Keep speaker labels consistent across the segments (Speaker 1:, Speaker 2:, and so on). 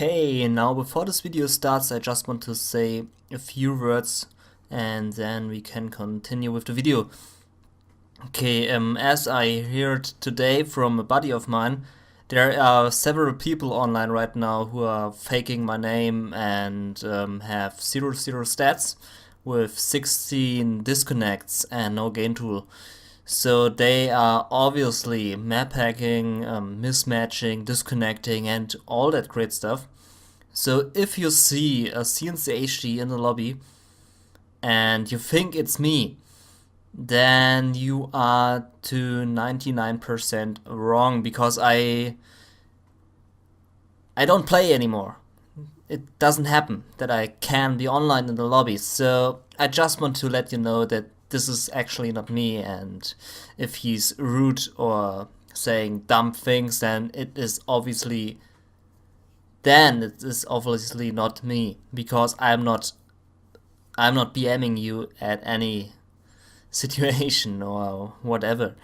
Speaker 1: Okay, now before this video starts, I just want to say a few words and then we can continue with the video. Okay, as I heard today from a buddy of mine, there are several people online right now who are faking my name and have 00 stats with 16 disconnects and no Gentool. So they are obviously map hacking, mismatching, disconnecting and all that great stuff. So if you see a cncHD in the lobby and you think it's me, then you are to 99% wrong, because I don't play anymore. It doesn't happen that I can be online in the lobby, so I just want to let you know that this is actually not me, and if he's rude or saying dumb things, then it is obviously not me, because I'm not BMing you at any situation or whatever.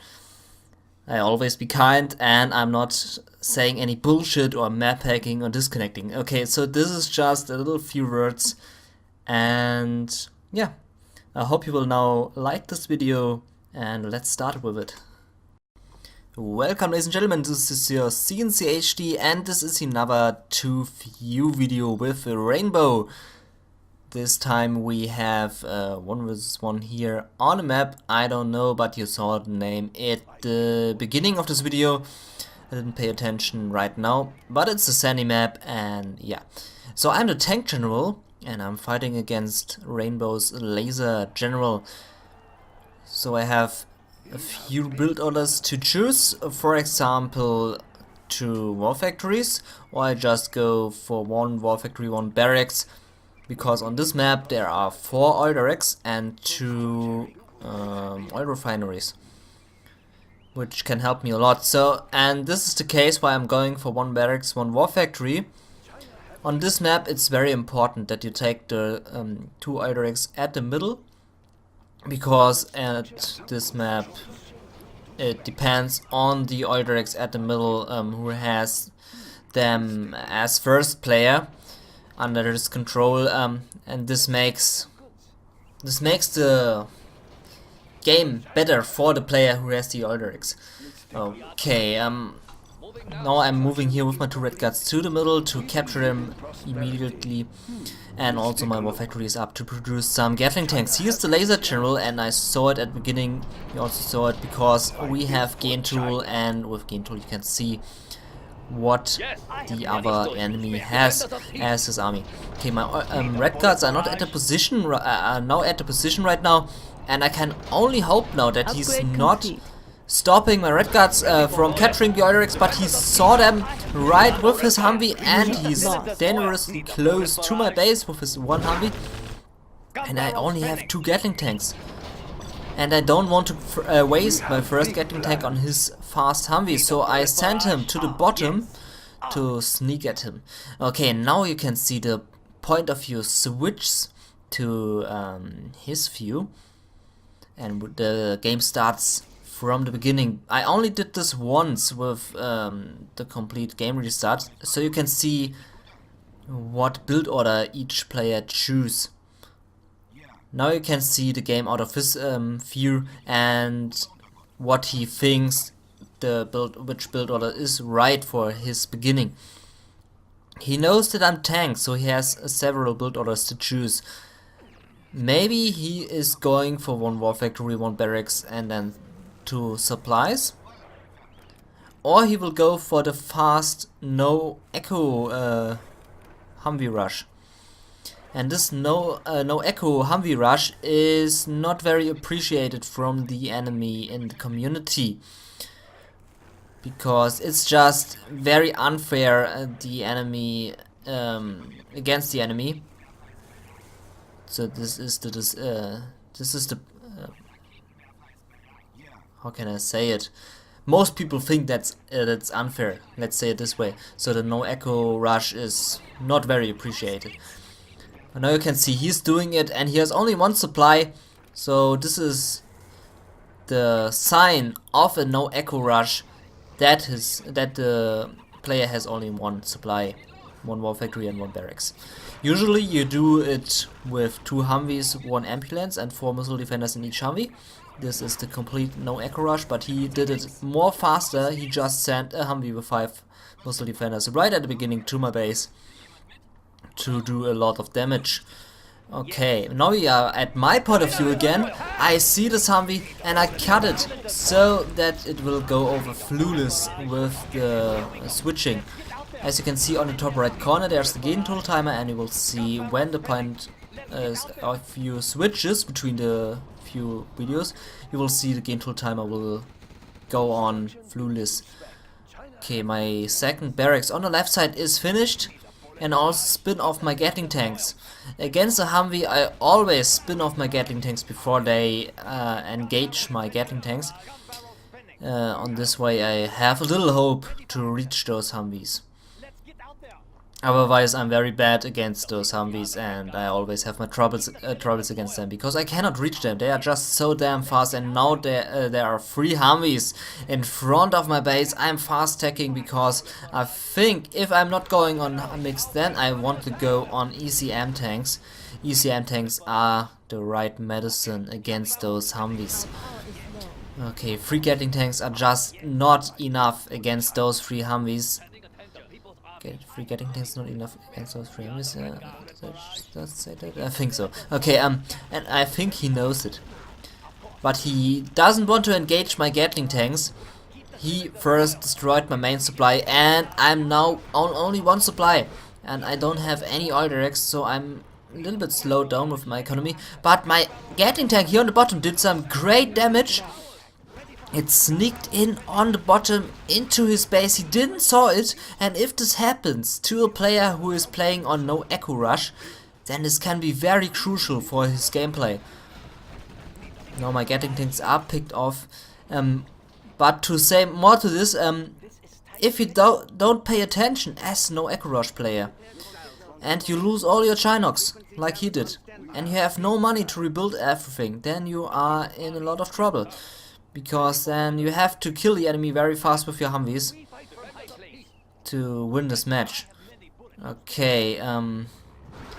Speaker 1: I always be kind, and I'm not saying any bullshit or map hacking or disconnecting. Okay, so this is just a little few words, and yeah, I hope you will now like this video, and let's start with it. Welcome, ladies and gentlemen, this is your cncHD, and this is another 2-view video with Rainbow. This time we have 1 vs 1 here on a map. I don't know, but you saw the name at the beginning of this video. I didn't pay attention right now, but it's a sandy map, and yeah. So I'm the tank general, and I'm fighting against Rainbow's laser general. So I have a few build orders to choose, for example 2 war factories, or I just go for 1 war factory, 1 barracks, because on this map there are 4 oil derricks and 2 oil refineries, which can help me a lot. So, and this is the case why I'm going for 1 barracks, 1 war factory. On this map it's very important that you take the 2 oil derricks at the middle, because at this map it depends on the oil derricks at the middle who has them as first player under his control, and this makes the game better for the player who has the oil derricks. Okay, now I'm moving here with my 2 red guards to the middle to capture them immediately, and also my war factory is up to produce some Gatling tanks. Here's the laser general, and I saw it at the beginning. You also saw it because we have Gentool, and with Gentool you can see what the other enemy has as his army. Okay, my red guards are not at the position, are now at the position right now, and I can only hope now that he's not stopping my red guards from capturing the oil derricks, but he saw them right with his Humvee, and he's dangerously close to my base with his 1 Humvee, and I only have 2 Gatling tanks. And I don't want to waste my first Gatling tank on his fast Humvee, so I sent him to the bottom to sneak at him. Okay, now you can see the point of view switch to his view, and the game starts from the beginning. I only did this once with the complete game restart, so you can see what build order each player choose. Now you can see the game out of his view and what he thinks which build order is right for his beginning. He knows that I'm tank, so he has several build orders to choose. Maybe he is going for 1 war factory, 1 barracks, and then 2 supplies, or he will go for the fast no echo Humvee rush. And this no echo Humvee rush is not very appreciated from the enemy in the community, because it's just very unfair the enemy against the enemy. So this is the how can I say it? Most people think that's unfair. Let's say it this way. So the no echo rush is not very appreciated. And now you can see he's doing it, and he has only 1 supply. So this is the sign of a no echo rush that the player has only 1 supply one war factory and one barracks. Usually you do it with 2 Humvees, 1 ambulance and 4 missile defenders in each Humvee. This is the complete no echo rush, but he did it more faster. He just sent a Humvee with 5 missile defenders right at the beginning to my base to do a lot of damage. Okay, now we are at my point of view again. I see this Humvee and I cut it so that it will go over flawless with the switching. As you can see on the top right corner, there's the Gentool timer, and you will see when the point of view switches between the few videos, you will see the Gentool timer will go on flawless. Okay, my second barracks on the left side is finished, and also spin off my Gatling tanks. Against a Humvee, I always spin off my Gatling tanks before they engage my Gatling tanks. On this way I have a little hope to reach those Humvees. Otherwise I'm very bad against those Humvees, and I always have my troubles against them because I cannot reach them. They are just so damn fast, and now there are 3 Humvees in front of my base. I'm fast tacking because I think if I'm not going on mix, then I want to go on ECM tanks. ECM tanks are the right medicine against those Humvees. Okay, 3 Gatling tanks are just not enough against those 3 Humvees. Okay, 3 Gatling tanks not enough against those 3 Humvees. Does say that? I think so. Okay, and I think he knows it, but he doesn't want to engage my Gatling tanks. He first destroyed my main supply, and I'm now on only 1 supply, and I don't have any oil directs, so I'm a little bit slowed down with my economy. But my Gatling tank here on the bottom did some great damage. It sneaked in on the bottom into his base. He didn't saw it, and if this happens to a player who is playing on no echo rush, then this can be very crucial for his gameplay. Now my Gatling tanks are picked off, but to say more to this, if you don't pay attention as no echo rush player, and you lose all your Chinox like he did, and you have no money to rebuild everything, then you are in a lot of trouble. Because then you have to kill the enemy very fast with your Humvees to win this match. Okay,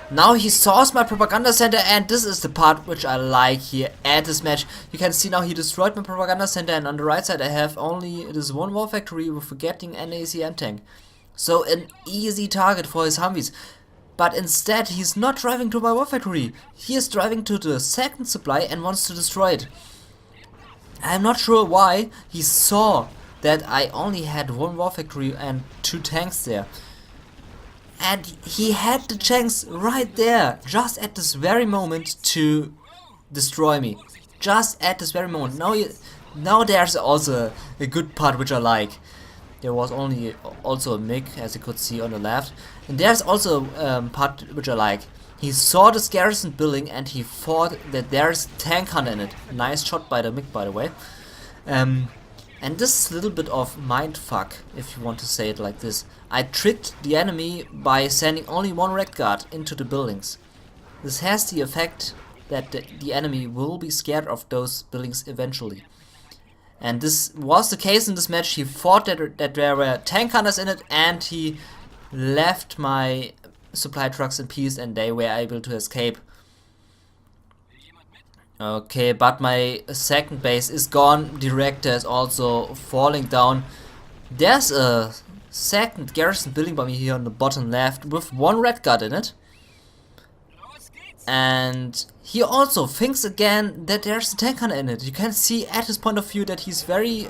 Speaker 1: now he saws my propaganda center, and this is the part which I like here at this match. You can see now he destroyed my propaganda center, and on the right side I have only this 1 war factory with a Gatling and ACM tank. So an easy target for his Humvees. But instead he's not driving to my war factory. He is driving to the second supply and wants to destroy it. I'm not sure why. He saw that I only had 1 war factory and 2 tanks there. And he had the chance right there, just at this very moment, to destroy me. Just at this very moment. Now there's also a good part which I like. There was also a MiG, as you could see on the left. And there's also a part which I like. He saw this garrison building and he thought that there's tank hunter in it. Nice shot by the MiG, by the way. And this is a little bit of mindfuck, if you want to say it like this. I tricked the enemy by sending only 1 red guard into the buildings. This has the effect that the enemy will be scared of those buildings eventually. And this was the case in this match. He thought that there were tank hunters in it, and he left my supply trucks in peace, and they were able to escape. Okay, but my second base is gone. The reactor is also falling down. There's a second garrison building by me here on the bottom left with 1 red guard in it. And he also thinks again that there's a tank hunter in it. You can see at his point of view that he's very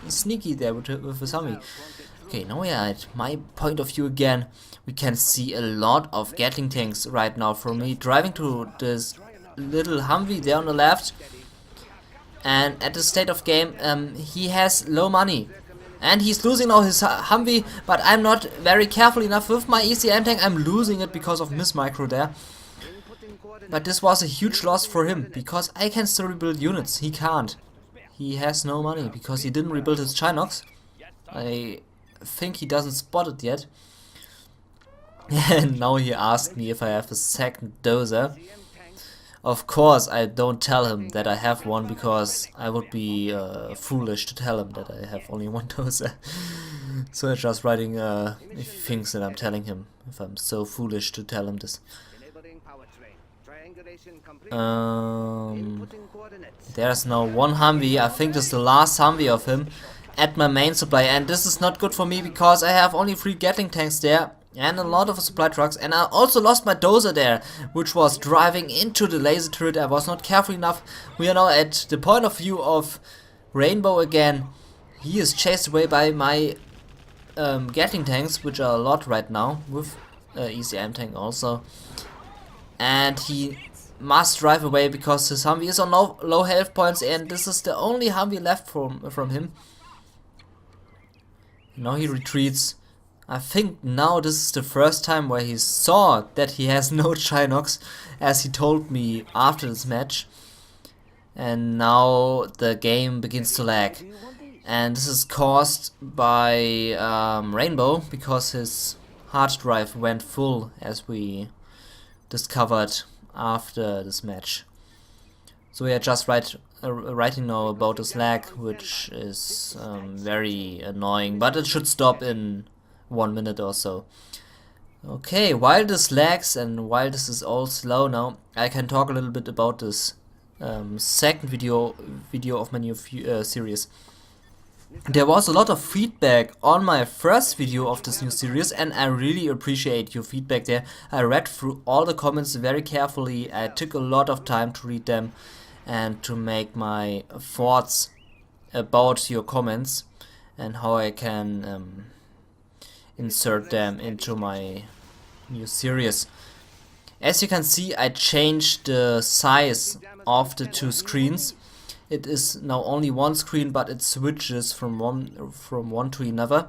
Speaker 1: sneaky there with his Humvee. Okay, now we are at my point of view again. We can see a lot of Gatling tanks right now from me driving to this little Humvee there on the left. And at the state of game, he has low money. And he's losing now his Humvee, but I'm not very careful enough with my ECM tank. I'm losing it because of miss micro there. But this was a huge loss for him, because I can still rebuild units. He can't. He has no money because he didn't rebuild his Chinox. I think he doesn't spot it yet. And now he asked me if I have a second dozer. Of course I don't tell him that I have one, because I would be foolish to tell him that I have only 1 dozer. So I'm just writing if he thinks that I'm telling him, if I'm so foolish to tell him this. There's now one Humvee, I think this is the last Humvee of him, at my main supply, and this is not good for me because I have only 3 Gatling tanks there and a lot of supply trucks, and I also lost my dozer there, which was driving into the laser turret. I was not careful enough. We are now at the point of view of Rainbow again. He is chased away by my Gatling tanks, which are a lot right now, with ECM tank also, and he must drive away because his Humvee is on low health points, and this is the only Humvee left from him. Now he retreats. I think now this is the first time where he saw that he has no Chinox, as he told me after this match. And now the game begins to lag. And this is caused by Rainbow, because his hard drive went full, as we discovered after this match. So we are just writing now about this lag, which is very annoying, but it should stop in 1 minute or so. Okay, while this lags and while this is all slow now, I can talk a little bit about this second video of my new series. There was a lot of feedback on my first video of this new series, and I really appreciate your feedback there. I read through all the comments very carefully. I took a lot of time to read them and to make my thoughts about your comments and how I can insert them into my new series. As you can see, I changed the size of the 2 screens. It is now only 1 screen, but it switches from one to another.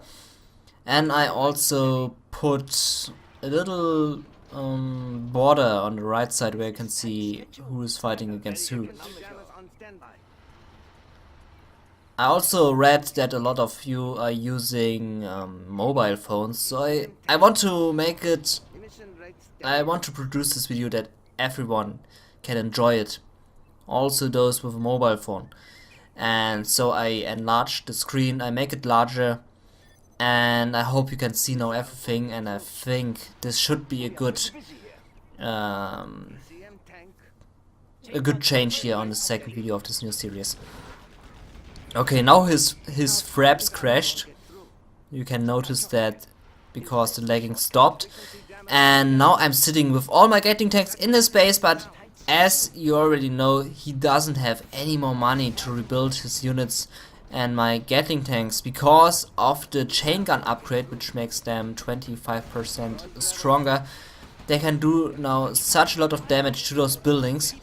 Speaker 1: And I also put a little border on the right side where you can see who is fighting against who. I also read that a lot of you are using mobile phones, so I want to make it, I want to produce this video that everyone can enjoy it, also those with a mobile phone. And so I enlarge the screen, I make it larger, and I hope you can see now everything, and I think this should be a good change here on the second video of this new series. Okay, now his fraps crashed. You can notice that because the lagging stopped. And now I'm sitting with all my Gatling tanks in his base, but as you already know, he doesn't have any more money to rebuild his units and my Gatling tanks because of the chain gun upgrade, which makes them 25% stronger. They can do now such a lot of damage to those buildings.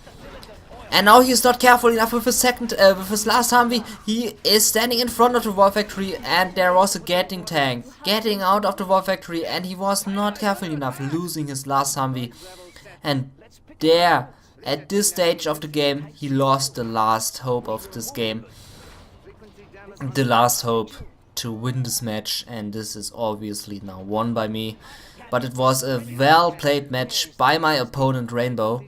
Speaker 1: And now he's not careful enough with his last Humvee. He is standing in front of the war factory, and there was a Gatling tank getting out of the war factory, and he was not careful enough, losing his last Humvee. And there, at this stage of the game, he lost the last hope of this game. The last hope to win this match, and this is obviously now won by me. But it was a well played match by my opponent Rainbow.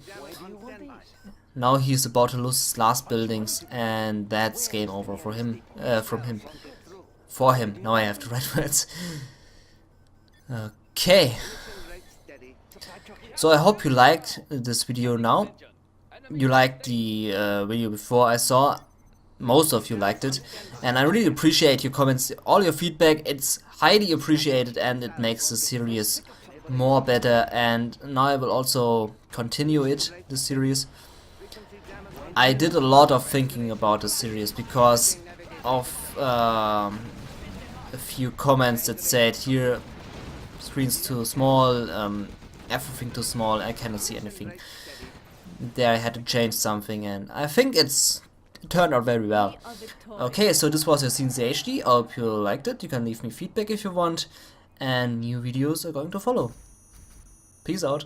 Speaker 1: Now he's about to lose his last buildings, and that's game over for him. For him. Now I have to write words. Okay. So I hope you liked this video now. You liked the video before I saw. Most of you liked it, and I really appreciate your comments, all your feedback. It's highly appreciated, and it makes the series more better. And now I will also continue this series. I did a lot of thinking about the series because of a few comments that said here screen's too small, everything too small, I cannot see anything. There I had to change something, and I think it turned out very well. Okay, so this was your cncHD. I hope you liked it. You can leave me feedback if you want, and new videos are going to follow. Peace out.